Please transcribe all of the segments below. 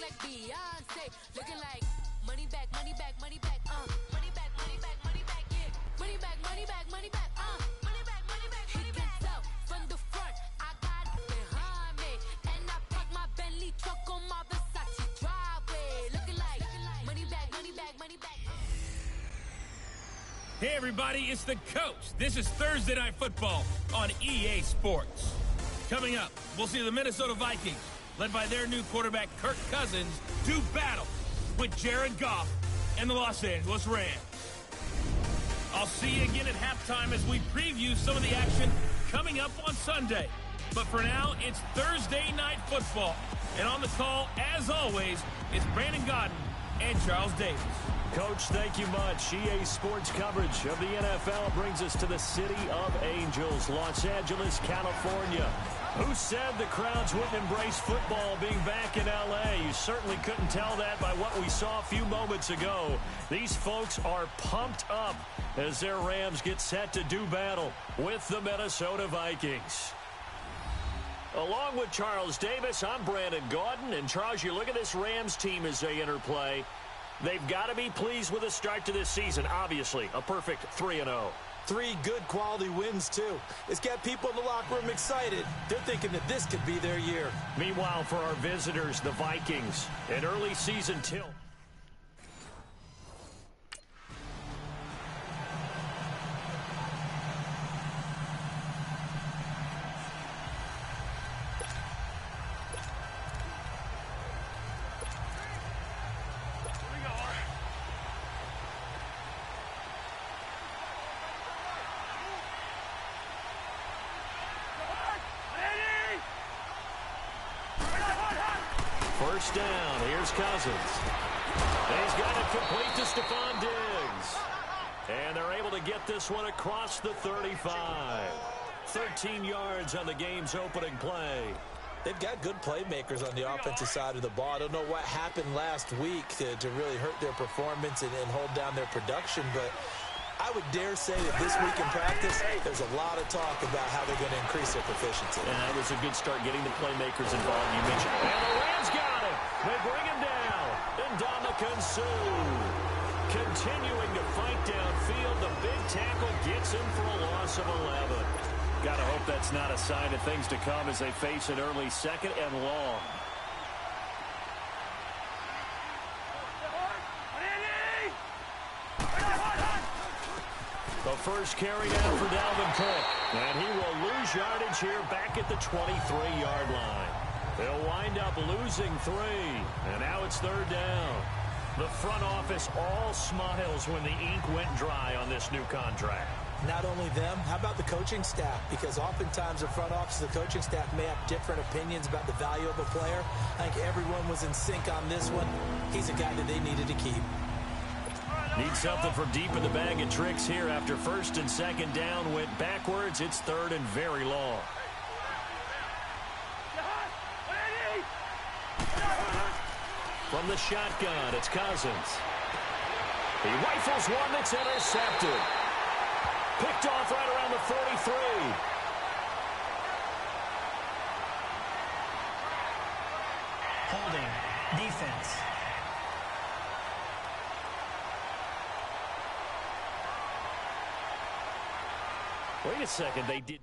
like Beyonce. Looking like money back, money back, money back, money back, money back, money back, yeah. Money back, money back, money back, money back, money back, money back. He can tell from the front, I got it behind me. And I park my Bentley truck on my Versace driveway. Looking like money back, money back, money back. Hey everybody, it's the Coach. This is Thursday Night Football on EA Sports. Coming up, we'll see the Minnesota Vikings, led by their new quarterback Kirk Cousins, do battle with Jared Goff and the Los Angeles Rams. I'll see you again at halftime as we preview some of the action coming up on Sunday. But for now, it's Thursday Night Football. And on the call, as always, it's Brandon Godden and Charles Davis. Coach, thank you much. EA Sports coverage of the NFL brings us to the City of Angels, Los Angeles, California. Who said the crowds wouldn't embrace football being back in L.A.? You certainly couldn't tell that by what we saw a few moments ago. These folks are pumped up as their Rams get set to do battle with the Minnesota Vikings. Along with Charles Davis, I'm Brandon Gaudin. And Charles, you look at this Rams team as they interplay. They've got to be pleased with the start to this season. Obviously, a perfect 3-0. 3 good quality wins, too. It's got people in the locker room excited. They're thinking that this could be their year. Meanwhile, for our visitors, the Vikings, an early season tilt. First down. Here's Cousins. He's got it complete to Stephon Diggs. And they're able to get this one across the 35. 13 yards on the game's opening play. They've got good playmakers on the offensive side of the ball. I don't know what happened last week to really hurt their performance and hold down their production, but I would dare say that this week in practice, there's a lot of talk about how they're going to increase their proficiency. And that was a good start getting the playmakers involved. You mentioned, and the Rams got it. They bring him down. And Ndamukong Suh continuing to fight downfield. The big tackle gets him for a loss of 11. Got to hope that's not a sign of things to come as they face an early second and long. The first carry down for Dalvin Cook. And he will lose yardage here back at the 23-yard line. They'll wind up losing 3. And now it's third down. The front office all smiles when the ink went dry on this new contract. Not only them, how about the coaching staff? Because oftentimes the front office, the coaching staff may have different opinions about the value of a player. I think everyone was in sync on this one. He's a guy that they needed to keep. Need something for deep in the bag of tricks here after first and second down went backwards. It's third and very long. From the shotgun, it's Cousins. He rifles one that's intercepted. Picked off right around the 43. Holding. Defense. Wait a second, they did.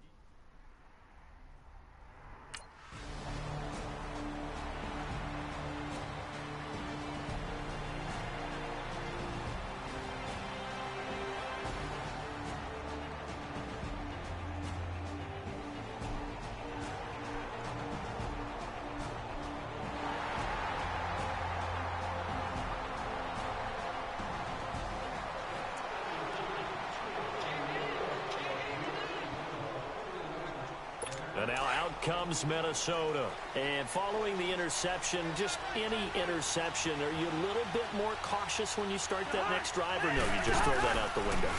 And now out comes Minnesota. And following the interception, just any interception, are you a little bit more cautious when you start that next drive, or no, you just throw that out the window?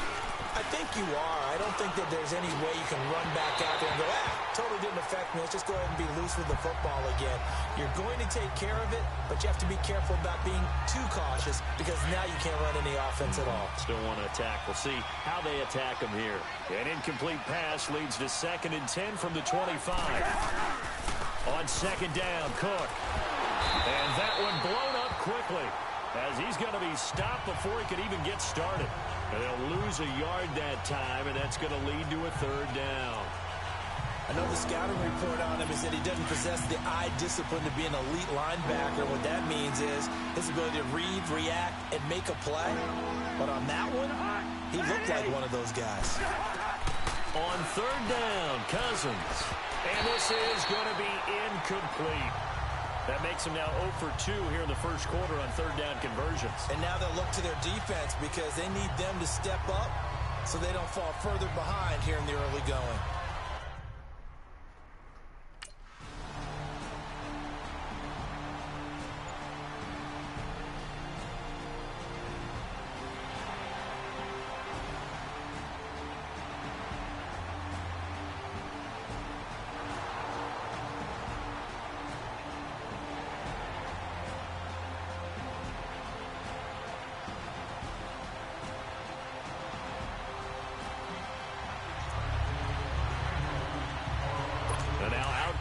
I think you are. I don't think that there's any way you can run back out there and go, totally didn't affect me. Let's just go ahead and be loose with the football again. You're going to take care of it, but you have to be careful about being too cautious because now you can't run any offense at all. Still want to attack. We'll see how they attack them here. An incomplete pass leads to 2nd and 10 from the 25. On second down, Cook. And that one blown up quickly, as he's going to be stopped before he can even get started. And they'll lose a yard that time, and that's going to lead to a third down. Another scouting report on him is that he doesn't possess the eye discipline to be an elite linebacker. What that means is his ability to read, react, and make a play. But on that one, he looked like one of those guys. On third down, Cousins. And this is going to be incomplete. That makes him now 0 for 2 here in the first quarter on third down conversions. And now they'll look to their defense because they need them to step up so they don't fall further behind here in the early going.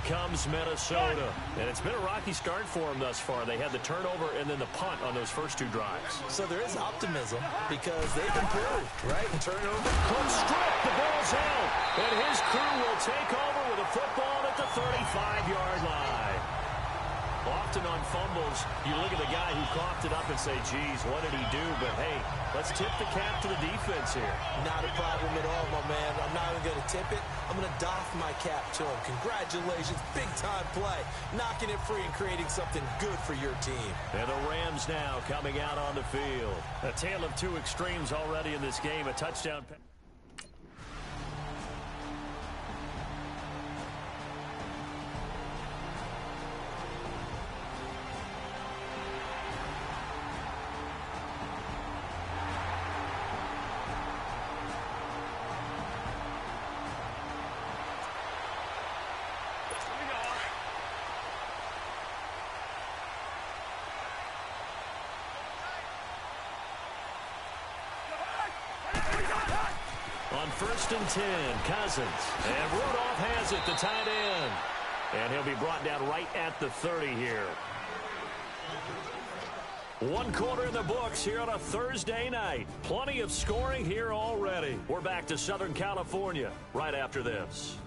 Comes Minnesota, and it's been a rocky start for them thus far. They had the turnover and then the punt on those first two drives. So there is optimism because they've improved, right? Turnover. Close strip, the ball's out, and his crew will take over with a football at the 35-yard line. Often on fumbles, you look at the guy who coughed it up and say, geez, what did he do? But, hey, let's tip the cap to the defense here. Not a problem at all, my man. I'm not even going to tip it. I'm going to doff my cap to him. Congratulations, big-time play. Knocking it free and creating something good for your team. And the Rams now coming out on the field. A tale of two extremes already in this game. A touchdown pass. On 1st and 10, Cousins. And Rudolph has it, the tight end. And he'll be brought down right at the 30 here. One quarter in the books here on a Thursday night. Plenty of scoring here already. We're back to Southern California right after this.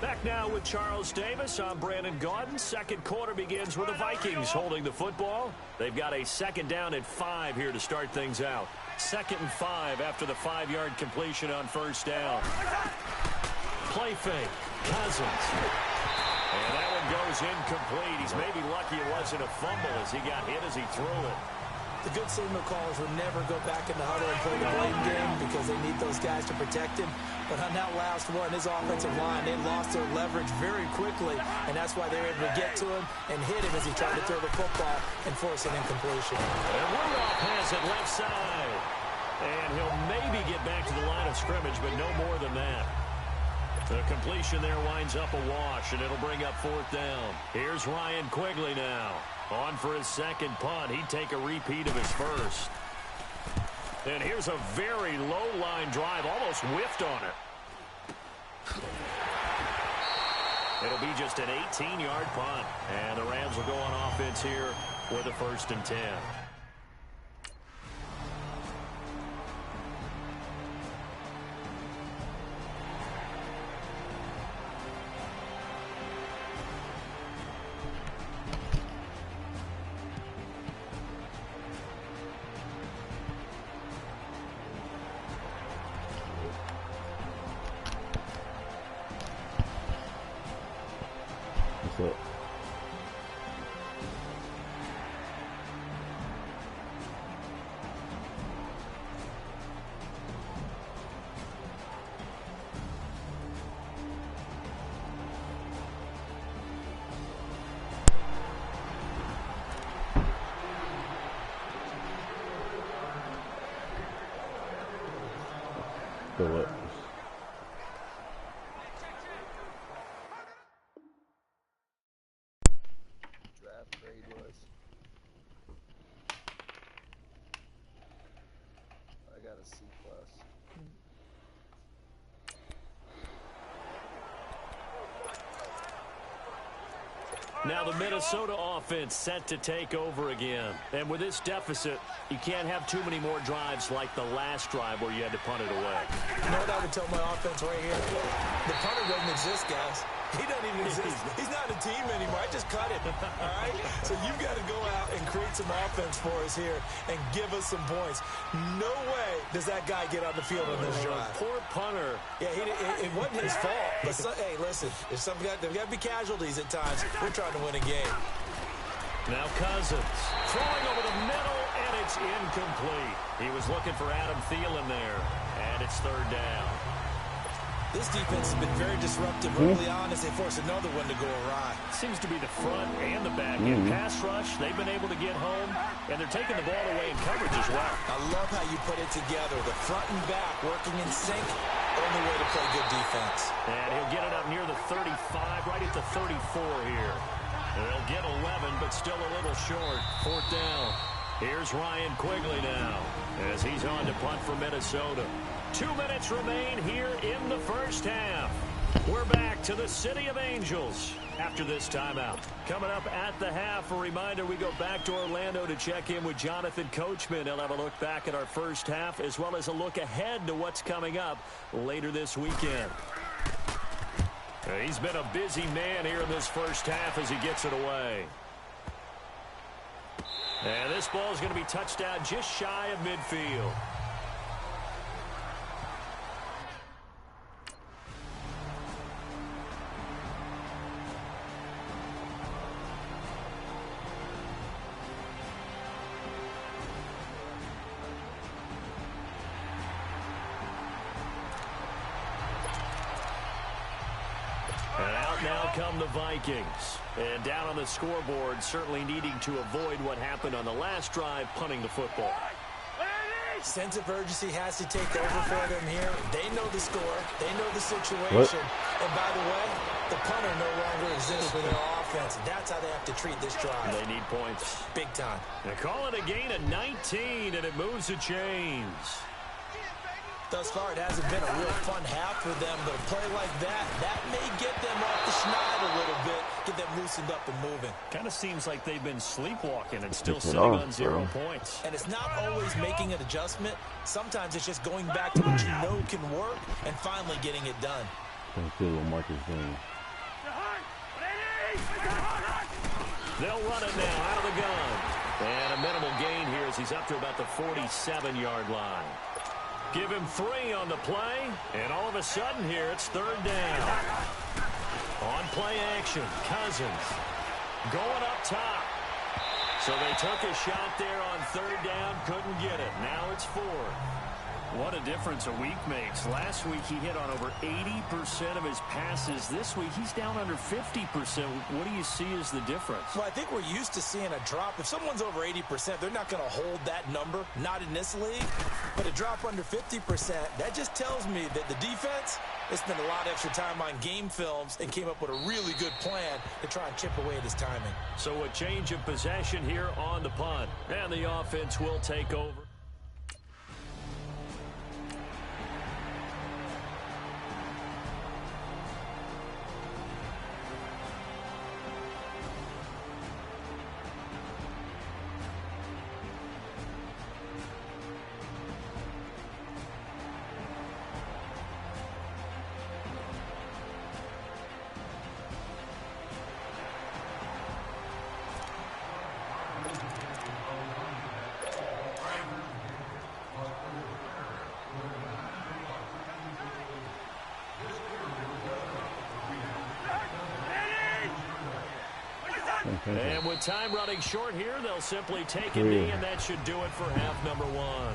Back now with Charles Davis. I'm Brandon Gaudin. Second quarter begins with the Vikings holding the football. They've got a second down at 5 here to start things out. 2nd and 5 after the 5-yard completion on first down. Play fake. Cousins. And that one goes incomplete. He's maybe lucky it wasn't a fumble as he got hit as he threw it. The good signal callers will never go back in the huddle and play the blame game because they need those guys to protect him. But on that last one, his offensive line, they lost their leverage very quickly, and that's why they were able to get to him and hit him as he tried to throw the football and force an incompletion. And Rudolph has it left side. And he'll maybe get back to the line of scrimmage, but no more than that. The completion there winds up a wash, and it'll bring up 4th down. Here's Ryan Quigley now. On for his second punt. He'd take a repeat of his first. And here's a very low-line drive, almost whiffed on it. It'll be just an 18-yard punt. And the Rams will go on offense here with a 1st and 10. It. So what? Now the Minnesota offense set to take over again. And with this deficit, you can't have too many more drives like the last drive where you had to punt it away. You know what I would tell my offense right here? The punter doesn't exist, guys. He doesn't even exist. He's not a team anymore. I just cut him, all right? So you've got to go out and create some offense for us here and give us some points. No way does that guy get on the field on this drive. Poor punter. Yeah, it wasn't his fault. But hey, listen, there's got to be casualties at times. We're trying to win a game. Now Cousins throwing over the middle, and it's incomplete. He was looking for Adam Thielen there, and it's third down. This defense has been very disruptive early on as they force another one to go awry. Seems to be the front and the back end. Pass rush, they've been able to get home, and they're taking the ball away in coverage as well. I love how you put it together. The front and back working in sync. Only way to play good defense. And he'll get it up near the 35, right at the 34 here. They'll get 11, but still a little short. Fourth down. Here's Ryan Quigley now as he's on to punt for Minnesota. 2 minutes remain here in the first half. We're back to the City of Angels after this timeout. Coming up at the half, a reminder, we go back to Orlando to check in with Jonathan Coachman. He'll have a look back at our first half as well as a look ahead to what's coming up later this weekend. He's been a busy man here in this first half as he gets it away. And this ball is going to be touched down just shy of midfield. Now come the Vikings. And down on the scoreboard, certainly needing to avoid what happened on the last drive, punting the football. Sense of urgency has to take over for them here. They know the score. They know the situation. And by the way, the punter no longer exists for their offense. That's how they have to treat this drive. They need points. Big time. They call it a gain of 19, and it moves the chains. Thus far, it hasn't been a real fun half for them, but a play like that may get them off the schneid a little bit, get them loosened up and moving. Kind of seems like they've been sleepwalking and still sitting on 0 points. And it's not always making an adjustment. Sometimes it's just going back to what you know can work and finally getting it done. They'll run it now out of the gun. And a minimal gain here as he's up to about the 47-yard line. Give him 3 on the play, and all of a sudden here it's third down. On play action, Cousins going up top. So they took a shot there on third down, couldn't get it. Now it's 4. What a difference a week makes. Last week he hit on over 80% of his passes. This week he's down under 50%. What do you see as the difference? Well, I think we're used to seeing a drop. If someone's over 80%, they're not going to hold that number, not in this league. But a drop under 50%, that just tells me that the defense, they spent a lot of extra time on game films and came up with a really good plan to try and chip away at his timing. So a change of possession here on the punt. And the offense will take over. And with time running short here, they'll simply take a knee, and that should do it for half number 1.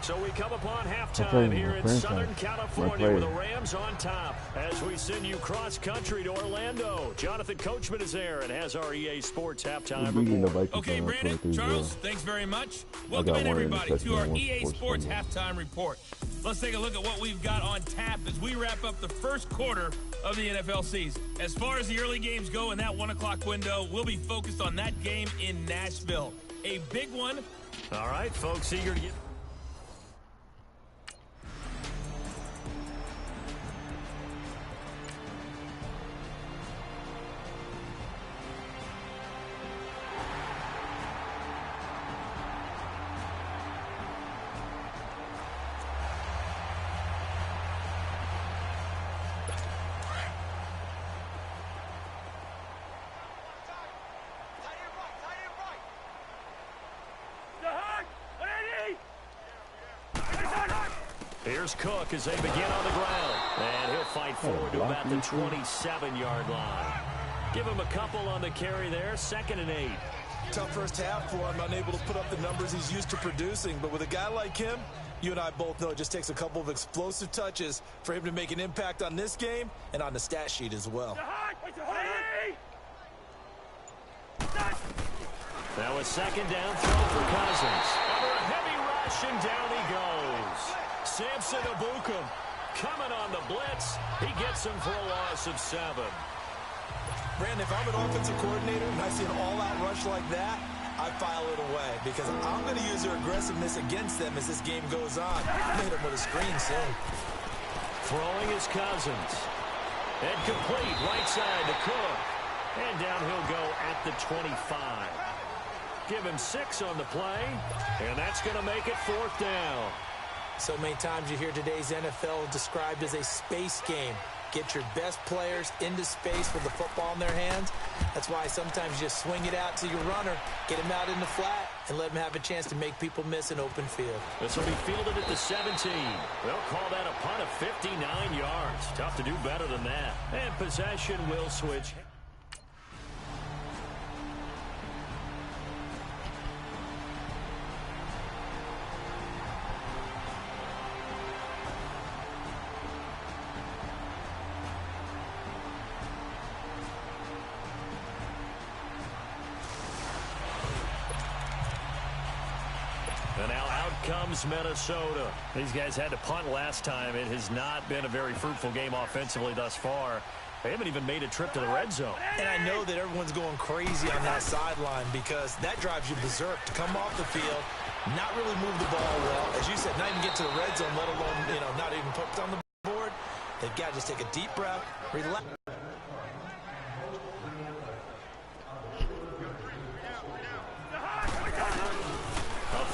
So we come upon halftime here in Southern California with the Rams on top as we send you cross-country to Orlando. Jonathan Coachman is there and has our EA Sports halftime report. Okay, Brandon, Charles, thanks very much. Welcome in, everybody, to our EA Sports halftime report. Let's take a look at what we've got on tap as we wrap up the first quarter of the NFL season. As far as the early games go in that 1 o'clock window, we'll be focused on that game in Nashville. A big one. All right, folks, eager to get... Here's Cook as they begin on the ground. And he'll fight forward to about the 27-yard line. Give him a couple on the carry there. 2nd and 8. Tough first half for him, unable to put up the numbers he's used to producing. But with a guy like him, you and I both know it just takes a couple of explosive touches for him to make an impact on this game and on the stat sheet as well. That was 2nd down, throw for Cousins. Under a heavy rush, and down he goes. Samson Ebukam coming on the blitz. He gets him for a loss of 7. Brandon, if I'm an offensive coordinator and I see an all-out rush like that, I file it away because I'm going to use their aggressiveness against them as this game goes on. I'm going to hit them with a screen soon. Throwing is Cousins. And complete, right side to Cook. And down he'll go at the 25. Give him 6 on the play, and that's going to make it 4th down. So many times you hear today's NFL described as a space game. Get your best players into space with the football in their hands. That's why sometimes you just swing it out to your runner, get him out in the flat, and let him have a chance to make people miss an open field. This will be fielded at the 17. They'll call that a punt of 59 yards. Tough to do better than that. And possession will switch. And now out comes Minnesota. These guys had to punt last time. It has not been a very fruitful game offensively thus far. They haven't even made a trip to the red zone. And I know that everyone's going crazy on that sideline because that drives you berserk to come off the field, not really move the ball well. As you said, not even get to the red zone, let alone, not even put on the board. They've got to just take a deep breath, relax.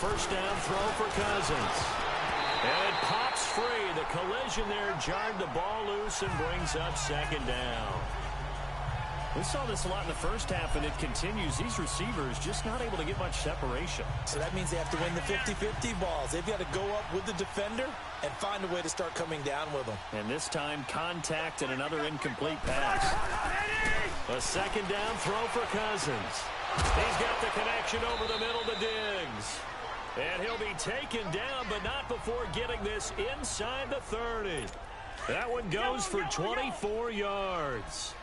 First down throw for Cousins. And it pops free. The collision there jarred the ball loose and brings up 2nd down. We saw this a lot in the first half, and it continues. These receivers just not able to get much separation. So that means they have to win the 50-50 balls. They've got to go up with the defender and find a way to start coming down with them. And this time, contact and another incomplete pass. A 2nd down throw for Cousins. He's got the connection over the middle to Diggs. And he'll be taken down, but not before getting this inside the 30. That one goes for 24 yards.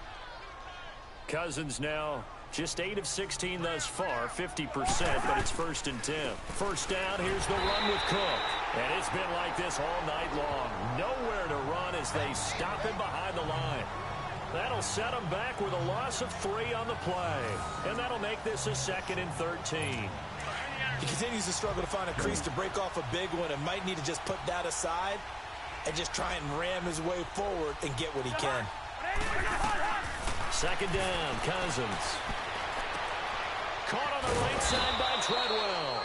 Cousins now just 8 of 16 thus far, 50%, but it's 1st and 10. First down, here's the run with Cook. And it's been like this all night long. Nowhere to run as they stop him behind the line. That'll set him back with a loss of 3 on the play. And that'll make this a 2nd and 13. He continues to struggle to find a crease to break off a big one and might need to just put that aside and just try and ram his way forward and get what he can. 2nd down, Cousins. Caught on the right side by Treadwell.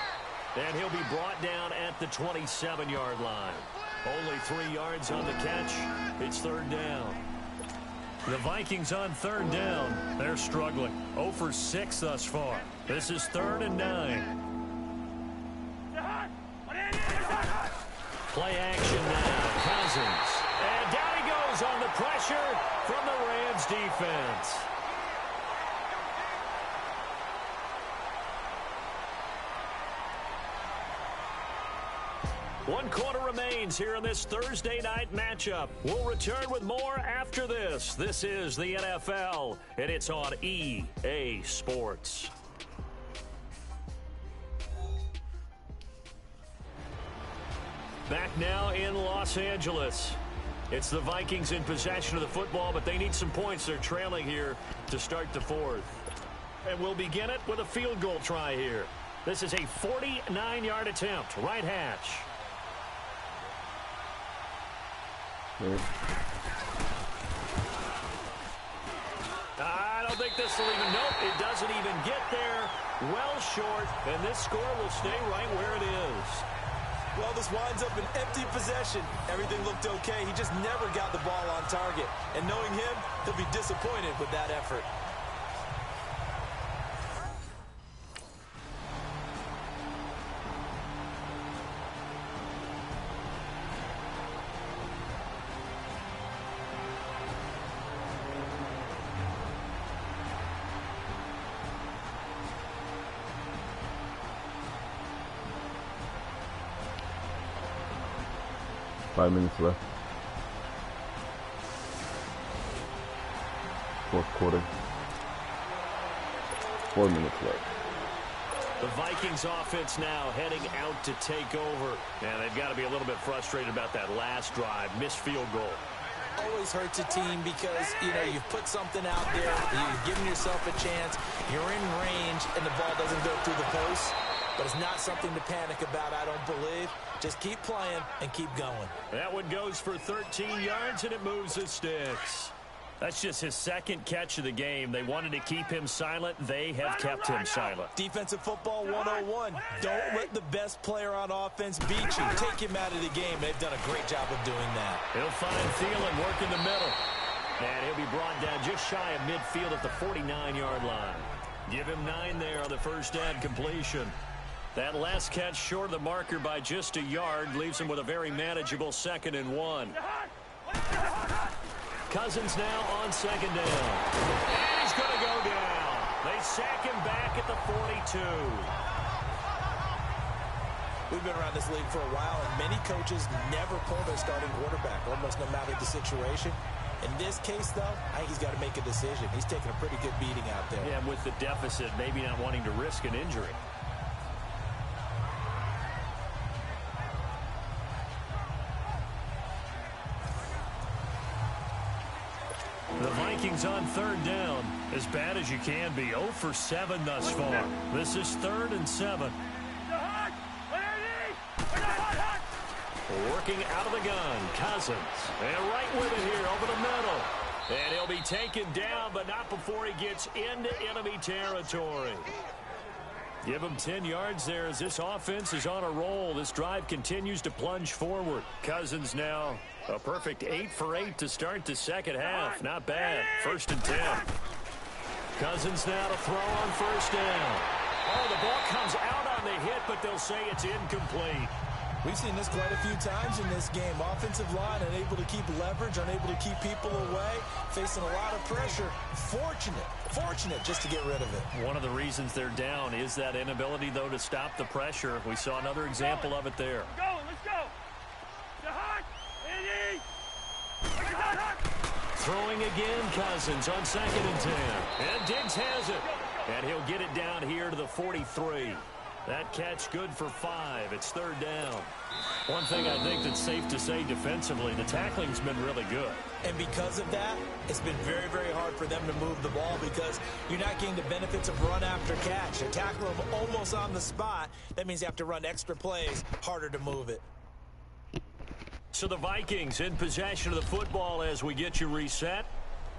And he'll be brought down at the 27-yard line. Only 3 yards on the catch. It's 3rd down. The Vikings on 3rd down. They're struggling. 0 for 6 thus far. This is 3rd and 9. Play action now. Cousins. And down he goes on the pressure from the Rams defense. One quarter remains here in this Thursday night matchup. We'll return with more after this. This is the NFL, and it's on EA Sports. Back now in Los Angeles. It's the Vikings in possession of the football, but they need some points. They're trailing here to start the 4th. And we'll begin it with a field goal try here. This is a 49-yard attempt, right hash. I don't think this will even, nope, it doesn't even get there. Well short, and this score will stay right where it is. Well, this winds up an empty possession. Everything looked okay. He just never got the ball on target. And knowing him, he'll be disappointed with that effort. 5 minutes left. Fourth quarter. 4 minutes left. The Vikings offense now heading out to take over. And they've got to be a little bit frustrated about that last drive. Missed field goal. Always hurts a team because, you know, you've put something out there, you've given yourself a chance, you're in range, and the ball doesn't go through the post. But it's not something to panic about, I don't believe. Just keep playing and keep going. That one goes for 13 yards, and it moves the sticks. That's just his second catch of the game. They wanted to keep him silent. They have kept him silent. Defensive football 101. Don't let the best player on offense beat you. Take him out of the game. They've done a great job of doing that. He'll find Thielen working the middle. And he'll be brought down just shy of midfield at the 49-yard line. Give him 9 there on the first down completion. That last catch short of the marker by just a yard leaves him with a very manageable 2nd and 1. Cousins now on 2nd down. And he's going to go down. They sack him back at the 42. We've been around this league for a while, and many coaches never pull their starting quarterback, almost no matter the situation. In this case, though, I think he's got to make a decision. He's taking a pretty good beating out there. Yeah, with the deficit, maybe not wanting to risk an injury. The Vikings on 3rd down, as bad as you can be. 0 for 7 thus far. This is 3rd and 7. Working out of the gun, Cousins. And right with it here over the middle. And he'll be taken down, but not before he gets into enemy territory. Give him 10 yards there as this offense is on a roll. This drive continues to plunge forward. Cousins now a perfect 8 for 8 to start the second half. Not bad. 1st and 10. Cousins now to throw on 1st down. Oh, the ball comes out on the hit, but they'll say it's incomplete. We've seen this quite a few times in this game. Offensive line unable to keep leverage, unable to keep people away, facing a lot of pressure. Fortunate just to get rid of it. One of the reasons they're down is that inability, though, to stop the pressure. We saw another example of it there. Let's go. Throwing again, Cousins on 2nd and 10. And Diggs has it. And he'll get it down here to the 43. That catch good for 5. It's 3rd down. One thing I think that's safe to say defensively, the tackling's been really good. And because of that, it's been very, very hard for them to move the ball because you're not getting the benefits of run after catch. They tackle them almost on the spot. That means you have to run extra plays, harder to move it. So the Vikings in possession of the football as we get you reset.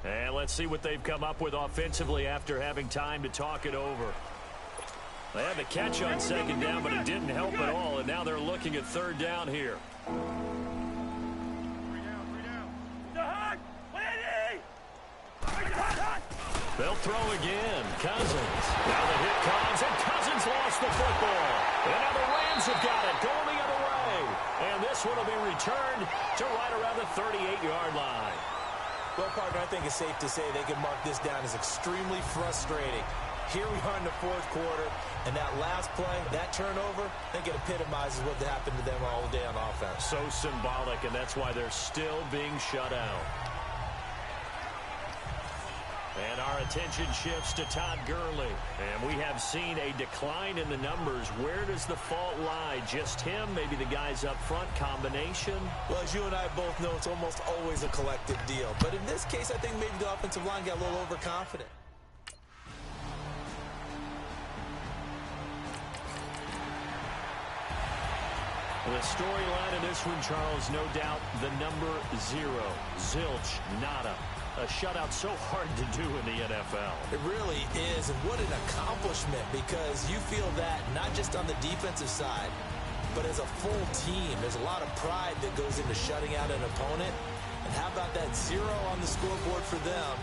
And let's see what they've come up with offensively after having time to talk it over. They had the catch on 2nd down, but it didn't help at all, and now they're looking at 3rd down here. They'll throw again. Cousins. Now the hit comes, and Cousins lost the football. And now the Rams have got it, going the other way. And this one will be returned to right around the 38-yard line. Well, partner, I think it's safe to say they can mark this down as extremely frustrating. Here we are in the 4th quarter, and that last play, that turnover, I think it epitomizes what happened to them all day on offense. So symbolic, and that's why they're still being shut out. And our attention shifts to Todd Gurley. And we have seen a decline in the numbers. Where does the fault lie? Just him? Maybe the guys up front? Combination? Well, as you and I both know, it's almost always a collective deal. But in this case, I think maybe the offensive line got a little overconfident. The storyline in this one, Charles, no doubt the number 0. Zilch, nada. A shutout so hard to do in the NFL. It really is, and what an accomplishment, because you feel that not just on the defensive side, but as a full team. There's a lot of pride that goes into shutting out an opponent. And how about that 0 on the scoreboard for them,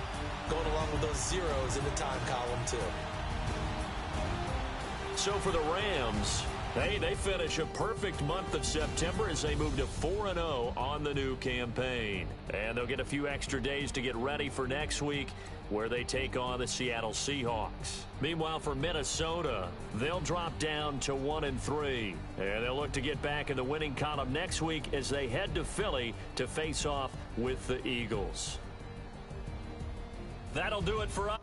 going along with those zeros in the time column, too. So for the Rams, Hey, they finish a perfect month of September as they move to 4-0 on the new campaign. And they'll get a few extra days to get ready for next week, where they take on the Seattle Seahawks. Meanwhile, for Minnesota, they'll drop down to 1-3. And they'll look to get back in the winning column next week as they head to Philly to face off with the Eagles. That'll do it for us.